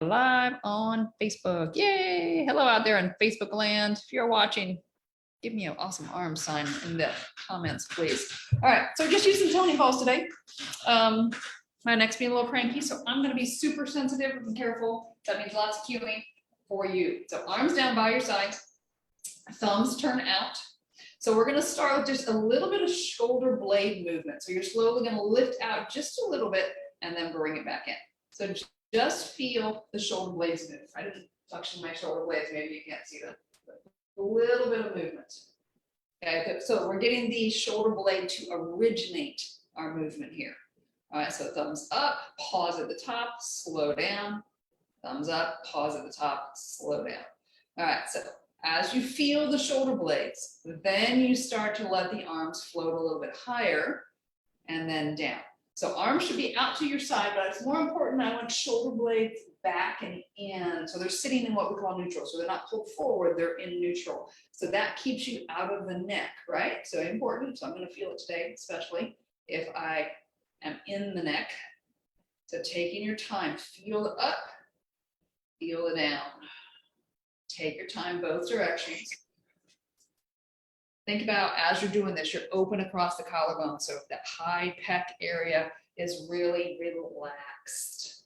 live on Facebook. Yay! Hello out there in Facebook land. If you're watching, give me an awesome arm sign in the comments, please. All right, so just using toning balls today. My neck's being a little cranky, so I'm going to be super sensitive and careful. That means lots of cueing for you. So arms down by your sides, thumbs turn out. So we're going to start with just a little bit of shoulder blade movement. So you're slowly going to lift out just a little bit and then bring it back in. So just feel the shoulder blades move. I didn't suction my shoulder blades. Maybe you can't see them. A little bit of movement. Okay, so we're getting the shoulder blade to originate our movement here. All right, so thumbs up, pause at the top, slow down. Thumbs up, pause at the top, slow down. All right, so as you feel the shoulder blades, then you start to let the arms float a little bit higher and then down. So arms should be out to your side, but it's more important, I want shoulder blades back and in. So they're sitting in what we call neutral. So they're not pulled forward, they're in neutral. So that keeps you out of the neck, right? So important, so I'm gonna feel it today, especially if I am in the neck. So taking your time, feel it up, feel it down. Take your time both directions. Think about as you're doing this, you're open across the collarbone. So that high pec area is really relaxed.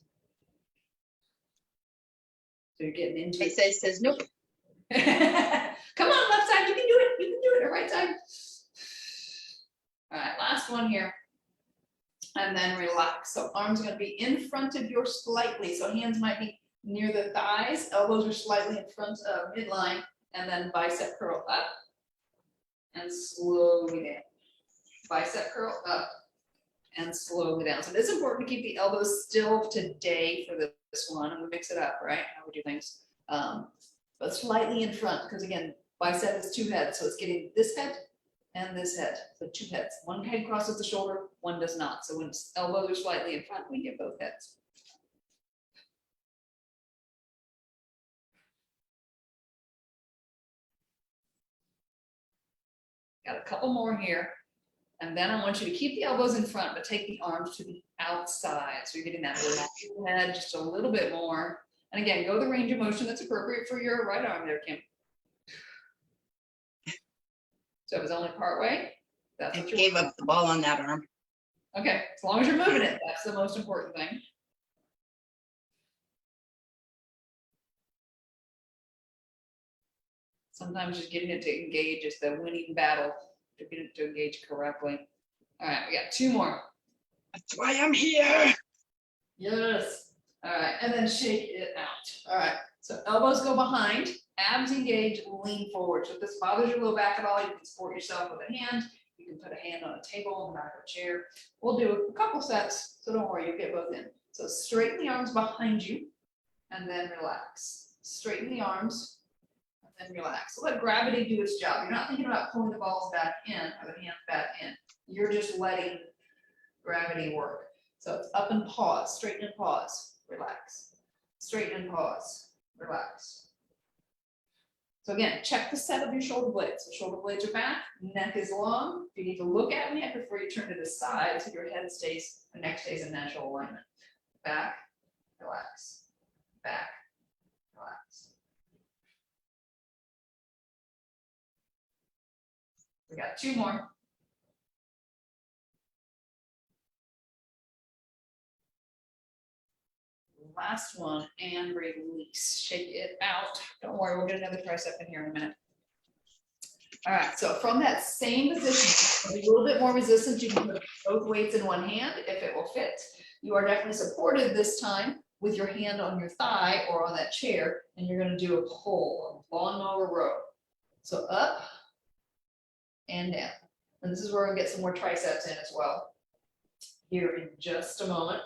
So you're getting into it. It says nope. Come on, left side, you can do it. You can do it, or right side. All right, last one here. And then relax. So arms are going to be in front of you slightly. So hands might be near the thighs, elbows are slightly in front of midline, and then bicep curl up and slowly down. Bicep curl up and slowly down. So it is important to keep the elbows still today for this one, and we mix it up, right? How we do things. But slightly in front, because again, bicep is two heads, so it's getting this head and this head. So two heads. One head crosses the shoulder, one does not. So when elbows are slightly in front, we get both heads. Got a couple more here. And then I want you to keep the elbows in front, but take the arms to the outside. So you're getting that head just a little bit more. And again, go the range of motion that's appropriate for your right arm there, Kim. So it was only part way. That's what you gave up the ball on that arm. Okay, as long as you're moving it, that's the most important thing. Sometimes just getting it to engage is the winning battle, to get it to engage correctly. All right, we got two more. That's why I'm here. Yes. All right, and then shake it out. All right, so elbows go behind, abs engage, lean forward. So if this bothers your low back at all, you can support yourself with a hand. You can put a hand on a table on the back of a chair. We'll do a couple sets, so don't worry, you'll get both in. So straighten the arms behind you, and then relax. Straighten the arms, and relax. So let gravity do its job. You're not thinking about pulling the balls back in or the hands back in. You're just letting gravity work. So it's up and pause, straighten and pause, relax. Straighten and pause, relax. So again, check the set of your shoulder blades. The shoulder blades are back, neck is long. You need to look at neck before you turn to the side so your head stays, the neck stays in natural alignment. Back, relax, back, relax. We got two more. Last one, and release. Shake it out. Don't worry, we'll get another tricep in here in a minute. All right, so from that same position, a little bit more resistance, you can put both weights in one hand if it will fit. You are definitely supported this time with your hand on your thigh or on that chair, and you're going to do a pull, a long mower row. So up and down. And this is where we'll get some more triceps in as well here in just a moment.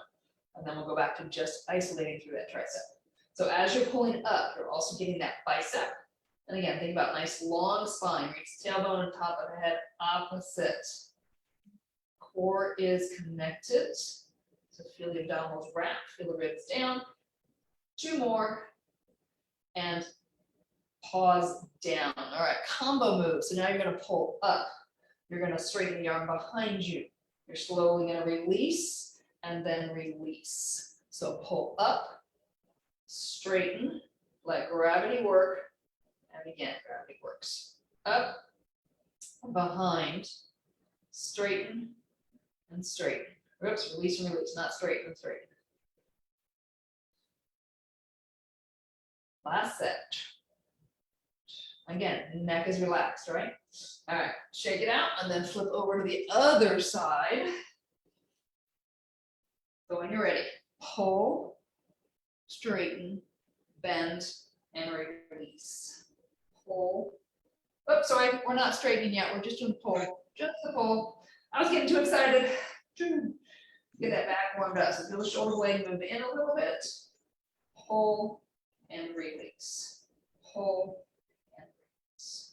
And then we'll go back to just isolating through that tricep. So as you're pulling up, you're also getting that bicep. And again, think about nice long spine. Reach the tailbone and top of the head opposite. Core is connected. So feel the abdominals wrap, feel the ribs down. Two more. And pause down. All right, combo move. So now you're going to pull up. You're going to straighten the arm behind you. You're slowly going to release and then release. So pull up straighten, let gravity work, and again, gravity works. Up, behind, straighten, and straighten. Oops, release and release, not straighten and straighten. Last set. Again, neck is relaxed, right? All right, shake it out and then flip over to the other side. So when you're ready, pull, straighten, bend, and release. Pull. Oops, sorry, we're not straightening yet. We're just doing pull, just the pull. I was getting too excited. Get that back warmed up. So feel the shoulder blade move in a little bit. Pull and release. Pull and release.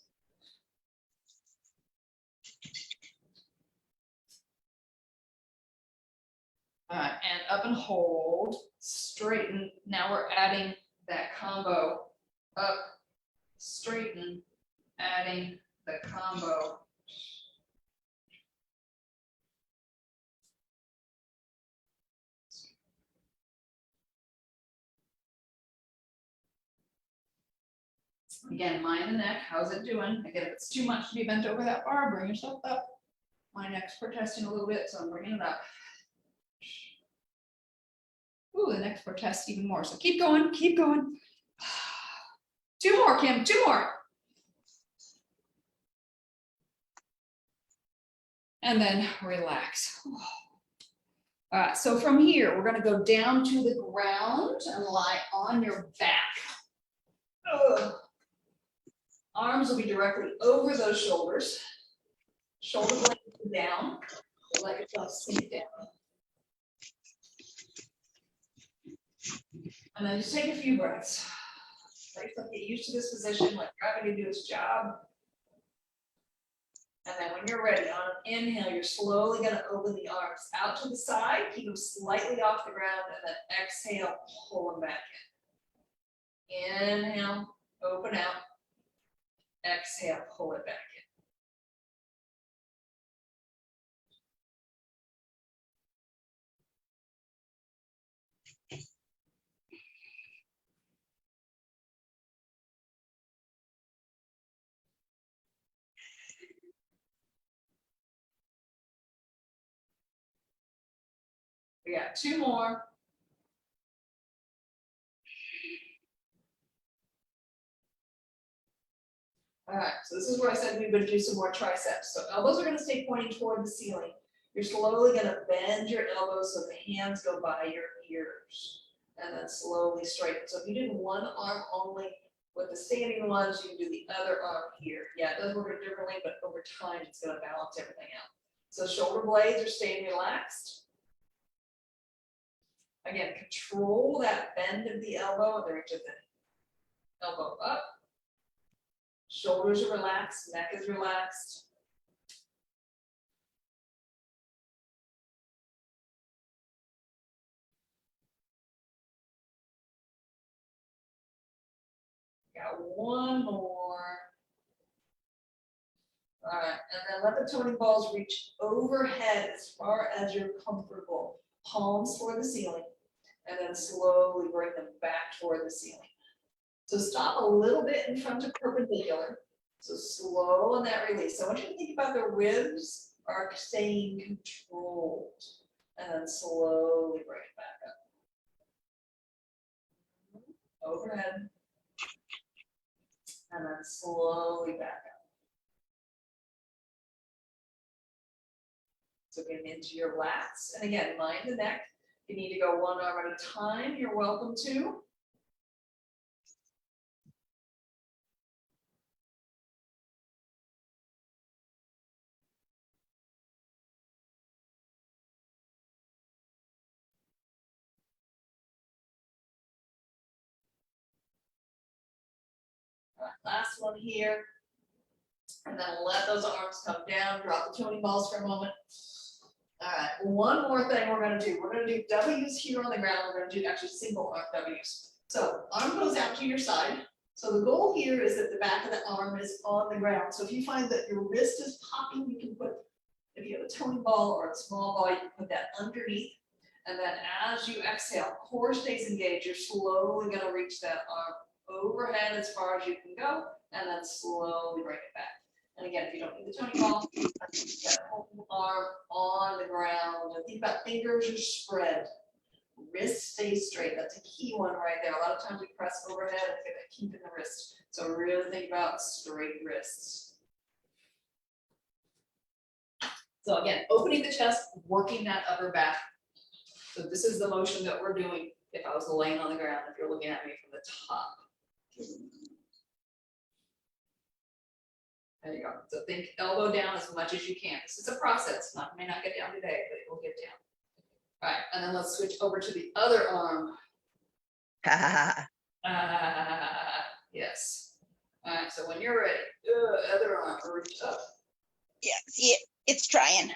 All right, and up and hold, straighten. Now we're adding that combo. Up, straighten, adding the combo. Again, mind the neck. How's it doing? Again, if it's too much to be bent over that bar, bring yourself up. My neck's protesting a little bit, so I'm bringing it up. Ooh, the neck's protest even more. So keep going, keep going. Two more, Kim, two more. And then relax. All right, so from here, we're gonna go down to the ground and lie on your back. Ugh. Arms will be directly over those shoulders. Shoulder blades down. Let yourself sink down. And then just take a few breaths. Let yourself get used to this position, let gravity do its job. And then when you're ready, on an inhale, you're slowly going to open the arms out to the side, keep them slightly off the ground, and then exhale, pull them back in. Inhale, open out. Exhale, pull it back in. We got two more. All right, so this is where I said we would do some more triceps. So elbows are going to stay pointing toward the ceiling. You're slowly going to bend your elbows so the hands go by your ears, and then slowly straighten. So if you did one arm only with the standing lunge, you can do the other arm here. Yeah, it does work differently, but over time, it's going to balance everything out. So shoulder blades are staying relaxed. Again, control that bend of the elbow, and reach the elbow up. Shoulders are relaxed, neck is relaxed. Got one more. All right, and then let the toning balls reach overhead as far as you're comfortable. Palms toward the ceiling, and then slowly bring them back toward the ceiling. So stop a little bit in front of perpendicular. So slow on that release. So I want you to think about the ribs are staying controlled, and then slowly bring it back up. Overhead, and then slowly back up. So get into your lats. And again, mind the neck. If you need to go one arm at a time, you're welcome to. All right, last one here. And then let those arms come down, drop the toning balls for a moment. All right, one more thing we're gonna do. We're gonna do W's here on the ground. We're gonna do actually single arm W's. So arm goes out to your side. So the goal here is that the back of the arm is on the ground. So if you find that your wrist is popping, you can put, if you have a toning ball or a small ball, you can put that underneath. And then as you exhale, core stays engaged. You're slowly going to reach that arm overhead as far as you can go, and then slowly bring it back. And again, if you don't need the toning ball, that whole arm on the ground. And think about fingers are spread. Wrist stays straight. That's a key one right there. A lot of times we press overhead and get that kink in the wrist. So really think about straight wrists. So again, opening the chest, working that upper back. So this is the motion that we're doing if I was laying on the ground, if you're looking at me from the top. There you go. So think elbow down as much as you can. This is a process. May not get down today, but it will get down. All right, and then let's switch over to the other arm. Yes. All right, so when you're ready, other arm, reach up. Yeah, see it. It's trying.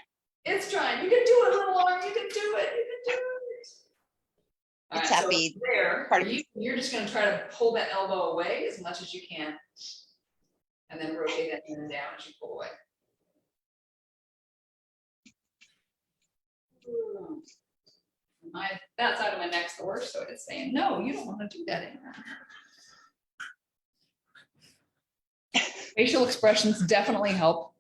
It's trying. You can do it, little arm. You can do it. You can do it. All It's right, happy. So there, Part of you're just going to try to pull that elbow away as much as you can, and then rotate that in and down as you pull away. That side of my neck's the worst, so it's saying, no, you don't want to do that anymore. Facial expressions definitely help.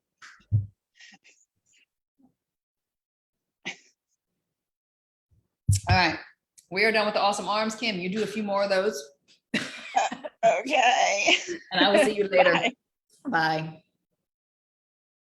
All right, we are done with the awesome arms. Kim, you do a few more of those. Okay. And I will see you later. Bye. Bye.